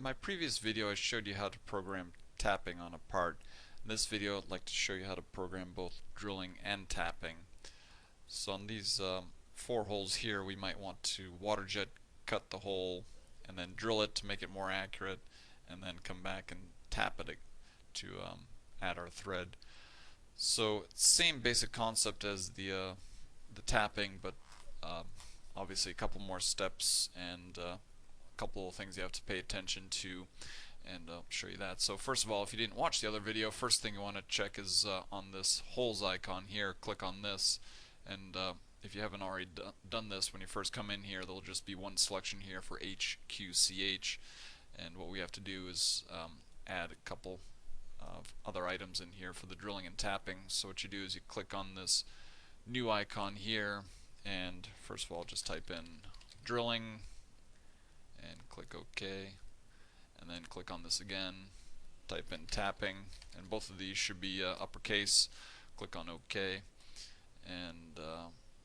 my previous video I showed you how to program tapping on a part. In this video I'd like to show you how to program both drilling and tapping. So on these four holes here we might want to Waterjet cut the hole and then drill it to make it more accurate, and then come back and tap it to add our thread. So same basic concept as the tapping, but obviously a couple more steps and a couple of things you have to pay attention to, and I'll show you that. So first of all, if you didn't watch the other video, first thing you want to check is on this holes icon here. Click on this, and if you haven't already done this, when you first come in here there'll just be one selection here for HQCH, and what we have to do is add a couple of other items in here for the drilling and tapping. So what you do is you click on this new icon here, and first of all just type in drilling and click OK, and then click on this again, type in tapping, and both of these should be uppercase. Click on OK, and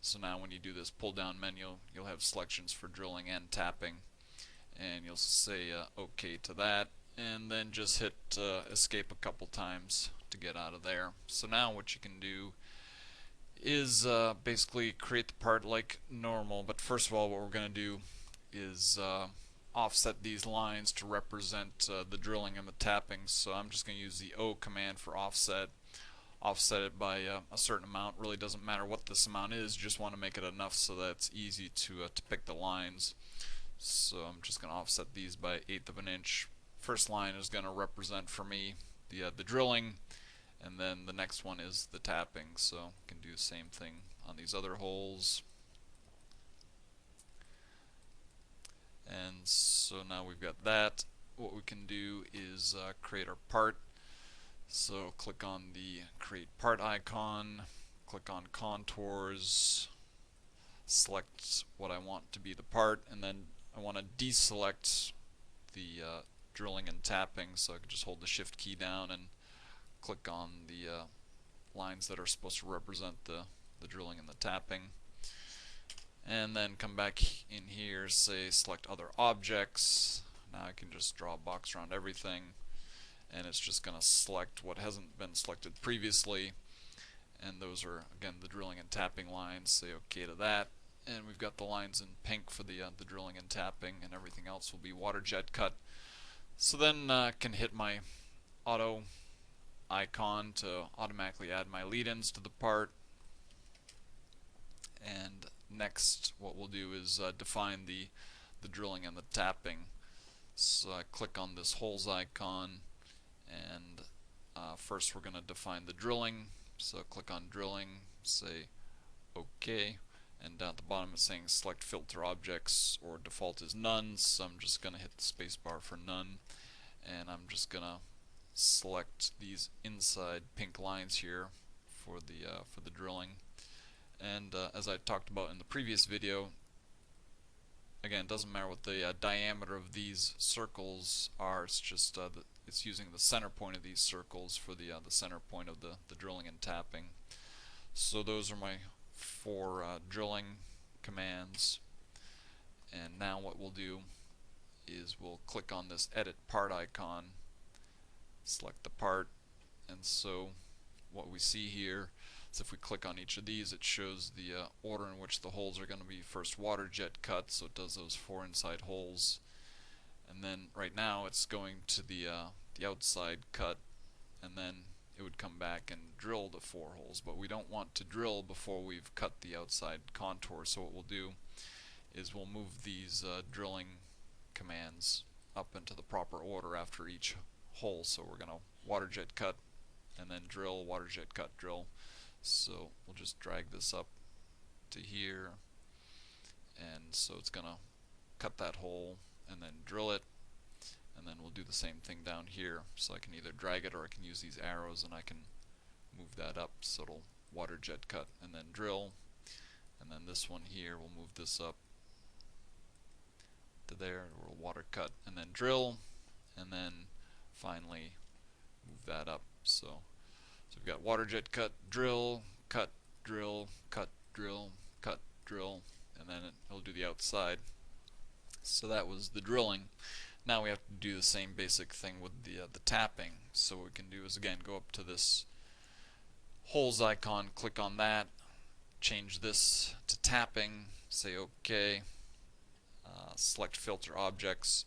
so now when you do this pull down menu you'll have selections for drilling and tapping, and you'll say OK to that, and then just hit escape a couple times to get out of there. So now what you can do is basically create the part like normal, but first of all what we're going to do is offset these lines to represent the drilling and the tapping. So I'm just going to use the O command for offset it by a certain amount. Really doesn't matter what this amount is, just want to make it enough so that it's easy to pick the lines. So I'm just going to offset these by 1/8 of an inch. First line is going to represent for me the drilling, and then the next one is the tapping. So we can do the same thing on these other holes. And so now we've got that. What we can do is create our part. So click on the create part icon, click on contours, select what I want to be the part, and then I want to deselect the drilling and tapping. So I can just hold the shift key down and click on the lines that are supposed to represent the drilling and the tapping, and then come back in here, say select other objects. Now I can just draw a box around everything, and it's just going to select what hasn't been selected previously, and those are again the drilling and tapping lines. Say OK to that, and we've got the lines in pink for the drilling and tapping, and everything else will be Waterjet cut. So then I can hit my auto icon to automatically add my lead-ins to the part, and next what we'll do is define the drilling and the tapping. So I click on this holes icon, and first we're going to define the drilling. So click on drilling, say OK, and down at the bottom it's saying select filter objects, or default is none, so I'm just going to hit the space bar for none, and I'm just going to select these inside pink lines here for the drilling. And as I talked about in the previous video, again, it doesn't matter what the diameter of these circles are, it's just it's using the center point of these circles for the center point of the drilling and tapping. So those are my four drilling commands, and now what we'll do is we'll click on this edit part icon, select the part, and so what we see here is if we click on each of these it shows the order in which the holes are going to be first Waterjet cut, so it does those four inside holes, and then right now it's going to the outside cut, and then it would come back and drill the four holes, but we don't want to drill before we've cut the outside contour. So what we'll do is we'll move these drilling commands up into the proper order after each hole. So we're going to Waterjet cut and then drill, Waterjet cut, drill. So we'll just drag this up to here, and so it's going to cut that hole and then drill it, and then we'll do the same thing down here. So I can either drag it or I can use these arrows and I can move that up, so it'll Waterjet cut and then drill, and then this one here we'll move this up to there, we'll water cut and then drill, and then finally move that up. So we've got Waterjet cut, drill, cut, drill, cut, drill, cut, drill, and then it'll do the outside. So that was the drilling. Now we have to do the same basic thing with the tapping. So what we can do is again go up to this holes icon, click on that, change this to tapping, say OK, select filter objects.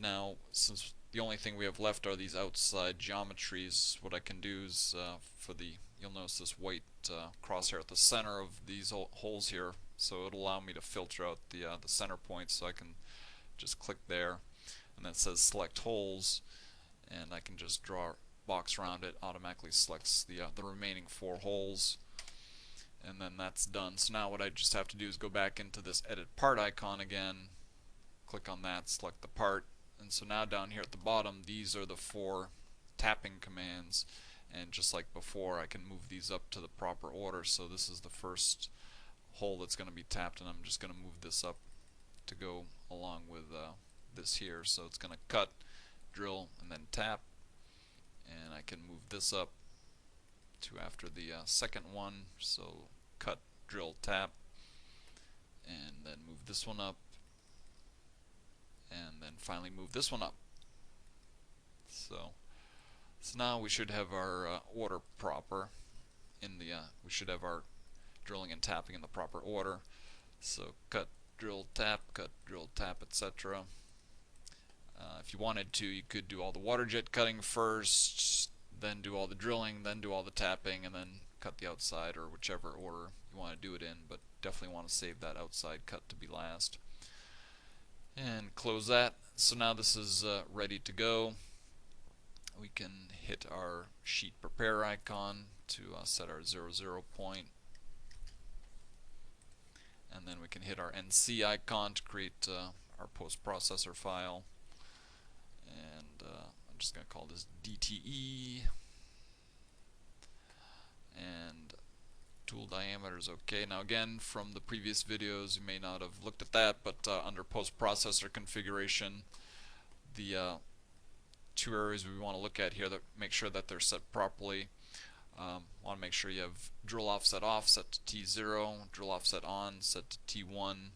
Now since the only thing we have left are these outside geometries, what I can do is you'll notice this white crosshair at the center of these holes here, so it'll allow me to filter out the center points. So I can just click there, and then it says select holes, and I can just draw a box around it. Automatically selects the remaining 4 holes, and then that's done. So now what I just have to do is go back into this edit part icon again, click on that, select the part, and so now down here at the bottom, these are the 4 tapping commands, and just like before, I can move these up to the proper order. So this is the first hole that's going to be tapped, and I'm just going to move this up to go along with this here. So it's going to cut, drill, and then tap, and I can move this up to after the second one. So cut, drill, tap, and then move this one up, and then finally move this one up. So now we should have our order proper in the we should have our drilling and tapping in the proper order. So cut, drill, tap, etc. If you wanted to, you could do all the Waterjet cutting first, then do all the drilling, then do all the tapping, and then cut the outside, or whichever order you want to do it in, but definitely want to save that outside cut to be last. And close that. So now this is ready to go. We can hit our sheet prepare icon to set our 0 point, and then we can hit our NC icon to create our post-processor file, and I'm just going to call this DTE, and tool diameter is okay. Now again, from the previous videos you may not have looked at that, but under post-processor configuration, the 2 areas we want to look at here that make sure that they're set properly. Want to make sure you have drill offset off set to T0, drill offset on set to T1,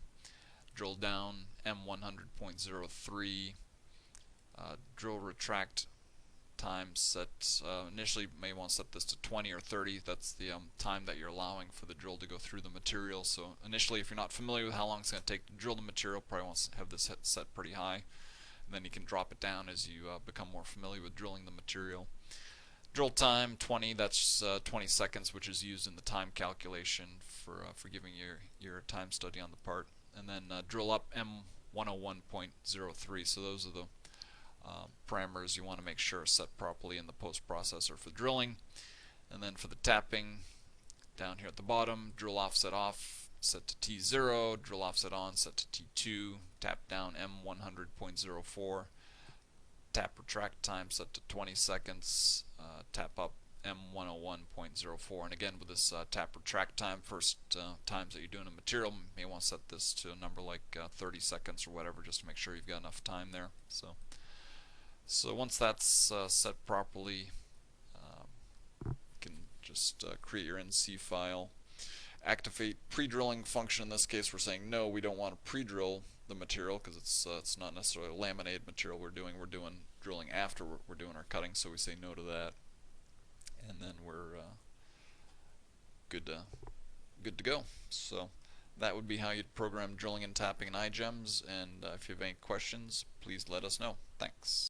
drill down M100.03, drill retract time set, initially you may want to set this to 20 or 30. That's the time that you're allowing for the drill to go through the material. So initially, if you're not familiar with how long it's going to take to drill the material, probably want to have this set pretty high. And then you can drop it down as you become more familiar with drilling the material. Drill time 20, that's 20 seconds, which is used in the time calculation for giving your time study on the part. And then drill up M101.03, so those are the parameters you want to make sure are set properly in the post-processor for drilling. And then for the tapping, down here at the bottom, drill offset off set to T0, drill offset on set to T2, tap down M100.04, tap retract time set to 20 seconds, tap up M101.04, and again with this tap retract time, first times that you're doing a material, you may want to set this to a number like 30 seconds or whatever, just to make sure you've got enough time there. So once that's set properly, you can just create your NC file. Activate pre-drilling function. In this case, we're saying no, we don't want to pre-drill the material because it's not necessarily a laminated material we're doing. We're doing drilling after we're doing our cutting, so we say no to that, and then we're good to go. So that would be how you'd program drilling and tapping in IGEMS. And if you have any questions, please let us know. Thanks.